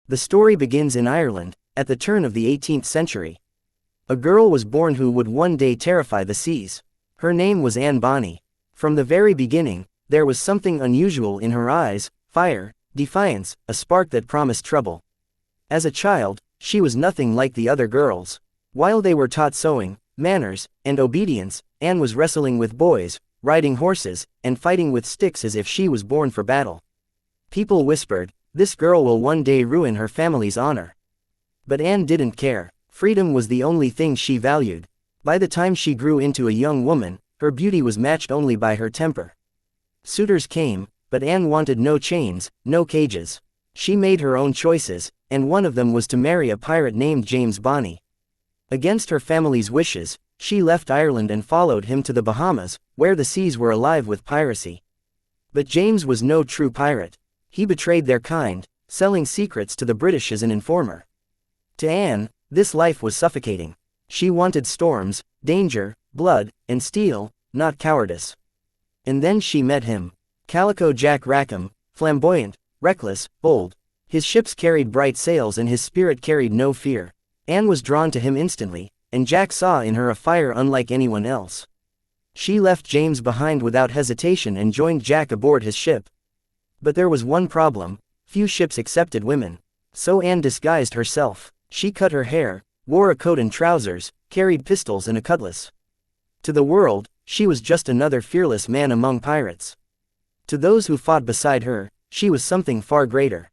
The story begins in Ireland, at the turn of the 18th century. A girl was born who would one day terrify the seas. Her name was Anne Bonny. From the very beginning, there was something unusual in her eyes: fire, defiance, a spark that promised trouble. As a child, she was nothing like the other girls. While they were taught sewing, manners, and obedience, Anne was wrestling with boys, riding horses, and fighting with sticks as if she was born for battle. People whispered, "This girl will one day ruin her family's honor." But Anne didn't care. Freedom was the only thing she valued. By the time she grew into a young woman, her beauty was matched only by her temper. Suitors came, but Anne wanted no chains, no cages. She made her own choices, and one of them was to marry a pirate named James Bonny. Against her family's wishes, she left Ireland and followed him to the Bahamas, where the seas were alive with piracy. But James was no true pirate. He betrayed their kind, selling secrets to the British as an informer. To Anne, this life was suffocating. She wanted storms, danger, blood, and steel, not cowardice. And then she met him. Calico Jack Rackham, flamboyant, reckless, bold. His ships carried bright sails and his spirit carried no fear. Anne was drawn to him instantly, and Jack saw in her a fire unlike anyone else. She left James behind without hesitation and joined Jack aboard his ship. But there was one problem: few ships accepted women. So Anne disguised herself. She cut her hair, wore a coat and trousers, carried pistols and a cutlass. To the world, she was just another fearless man among pirates. To those who fought beside her, she was something far greater.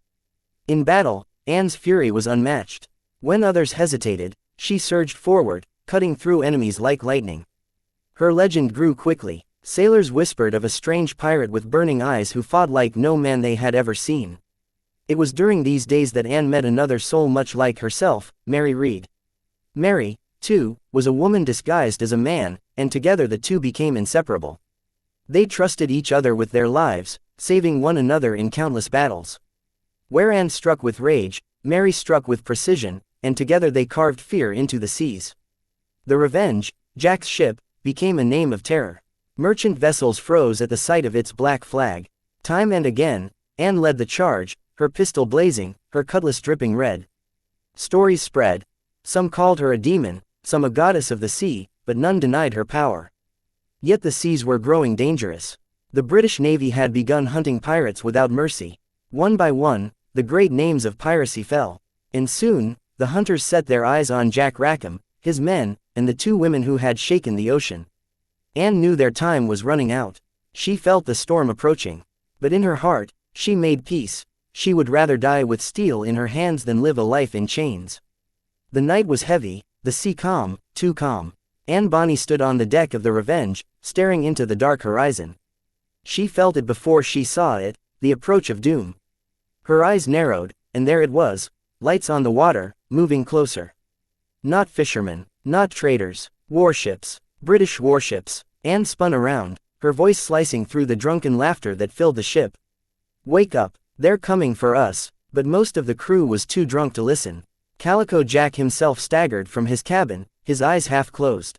In battle, Anne's fury was unmatched. When others hesitated, she surged forward, cutting through enemies like lightning. Her legend grew quickly. Sailors whispered of a strange pirate with burning eyes who fought like no man they had ever seen. It was during these days that Anne met another soul much like herself, Mary Read. Mary, too, was a woman disguised as a man, and together the two became inseparable. They trusted each other with their lives, saving one another in countless battles. Where Anne struck with rage, Mary struck with precision, and together they carved fear into the seas. The Revenge, Jack's ship, became a name of terror. Merchant vessels froze at the sight of its black flag. Time and again, Anne led the charge, her pistol blazing, her cutlass dripping red. Stories spread. Some called her a demon, some a goddess of the sea, but none denied her power. Yet the seas were growing dangerous. The British Navy had begun hunting pirates without mercy. One by one, the great names of piracy fell. And soon, the hunters set their eyes on Jack Rackham, his men, and the two women who had shaken the ocean. Anne knew their time was running out. She felt the storm approaching. But in her heart, she made peace. She would rather die with steel in her hands than live a life in chains. The night was heavy, the sea calm, too calm. Anne Bonny stood on the deck of the Revenge, staring into the dark horizon. She felt it before she saw it, the approach of doom. Her eyes narrowed, and there it was, lights on the water, moving closer. Not fishermen, not traders, warships, British warships. Anne spun around, her voice slicing through the drunken laughter that filled the ship. "Wake up, they're coming for us." But most of the crew was too drunk to listen. Calico Jack himself staggered from his cabin, his eyes half closed.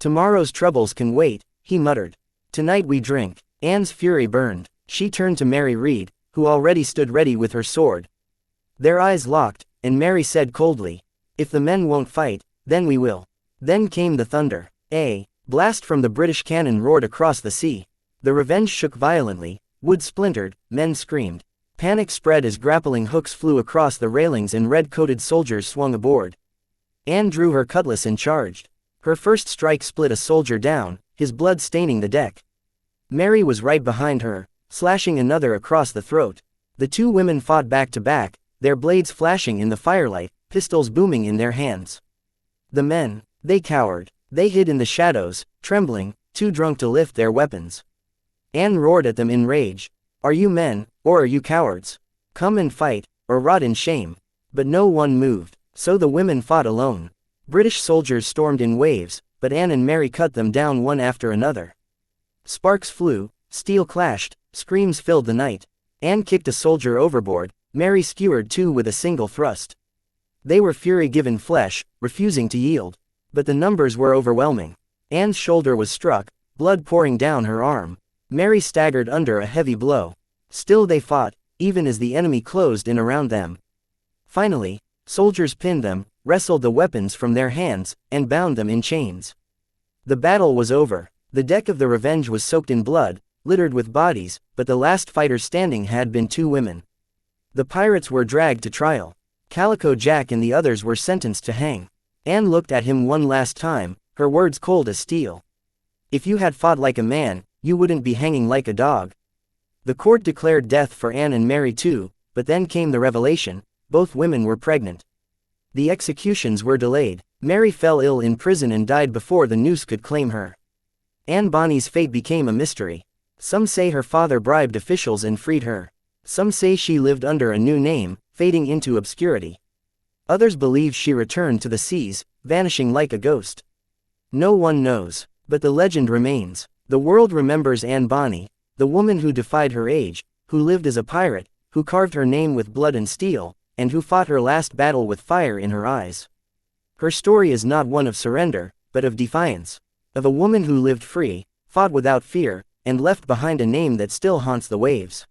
"Tomorrow's troubles can wait," he muttered. "Tonight we drink." Anne's fury burned. She turned to Mary Read, who already stood ready with her sword. Their eyes locked, and Mary said coldly, "If the men won't fight, then we will." Then came the thunder. A blast from the British cannon roared across the sea. The Revenge shook violently, wood splintered, men screamed. Panic spread as grappling hooks flew across the railings and red-coated soldiers swung aboard. Anne drew her cutlass and charged. Her first strike split a soldier down, his blood staining the deck. Mary was right behind her, slashing another across the throat. The two women fought back to back, their blades flashing in the firelight, pistols booming in their hands. The men, they cowered. They hid in the shadows, trembling, too drunk to lift their weapons. Anne roared at them in rage. "Are you men, or are you cowards? Come and fight, or rot in shame." But no one moved, so the women fought alone. British soldiers stormed in waves, but Anne and Mary cut them down one after another. Sparks flew, steel clashed, screams filled the night. Anne kicked a soldier overboard, Mary skewered two with a single thrust. They were fury given flesh, refusing to yield. But the numbers were overwhelming. Anne's shoulder was struck, blood pouring down her arm. Mary staggered under a heavy blow. Still they fought, even as the enemy closed in around them. Finally, soldiers pinned them, wrestled the weapons from their hands, and bound them in chains. The battle was over. The deck of the Revenge was soaked in blood, littered with bodies, but the last fighters standing had been 2 women. The pirates were dragged to trial. Calico Jack and the others were sentenced to hang. Anne looked at him one last time, her words cold as steel. If you had fought like a man, you wouldn't be hanging like a dog. The court declared death for Anne and Mary too, but then came the revelation: both women were pregnant. The executions were delayed. Mary fell ill in prison and died before the noose could claim her. Anne Bonny's fate became a mystery. Some say her father bribed officials and freed her. Some say she lived under a new name, fading into obscurity. Others believe she returned to the seas, vanishing like a ghost. No one knows, but the legend remains. The world remembers Anne Bonny, the woman who defied her age, who lived as a pirate, who carved her name with blood and steel, and who fought her last battle with fire in her eyes. Her story is not one of surrender, but of defiance. Of a woman who lived free, fought without fear, and left behind a name that still haunts the waves.